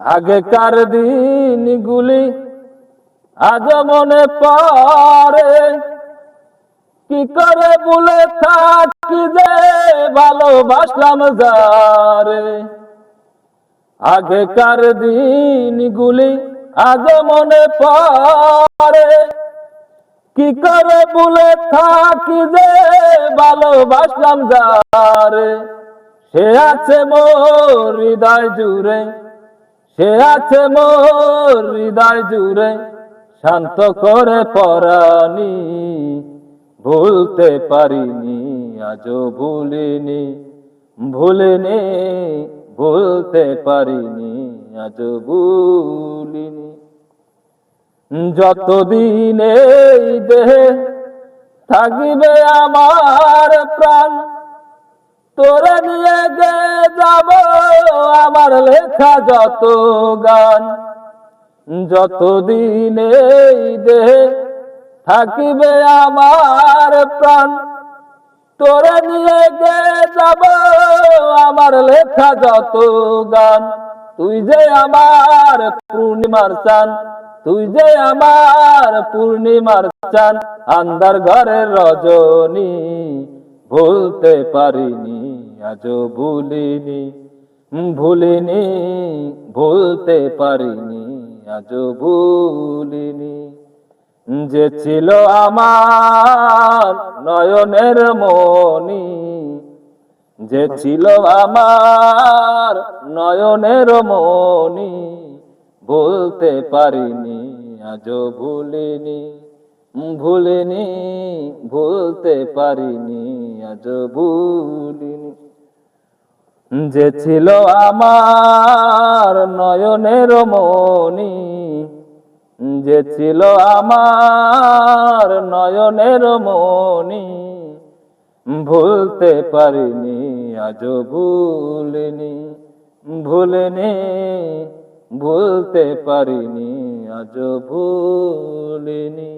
আগেকার দিনগুলি আজ মনে পড়ে, কি করে ভুলে থাকি যে ভালোবাসলাম যারে। আগেকার দিনগুলি আজ মনে পড়ে, কি করে ভুলে থাকি যে ভালোবাসলাম যারে। সে আছে মোর হৃদয় জুড়ে, সে আছে মোর হৃদয় জুড়ে, শান্ত করে পরানি। ভুলতে পারিনি আজও ভুলিনি, ভুলিনি ভুলতে পারিনি আজও ভুলিনি। যতদিন এই দেহে থাকিবে আমার প্রাণ, তোরে নিয়ে গে যাব আমার লেখা যত গান। যতদিন এই দেহে থাকিবে আমার প্রাণ, তোরে নিয়ে গে যাব আমার লেখা যত গান। তুই যে আমার পূর্ণিমার চাঁদ, তুই যে আমার পূর্ণিমার চাঁদ, আন্ধার ঘরের রজনী। ভুলতে পারিনি আজও ভুলিনি, ভুলিনি ভুলতে পারিনি আজও ভুলিনি। যে ছিল আমার নয়নের মনি, যে ছিল আমার নয়নের মনি, ভুলতে পারিনি আজও ভুলিনি, ভুলিনি ভুলতে পারিনি আজও ভুলিনি। যে ছিল আমার নয়নের মনি, যে ছিল আমার নয়নের মনি, ভুলতে পারিনি আজও ভুলিনি, ভুলিনি ভুলতে পারিনি আজও ভুলিনি।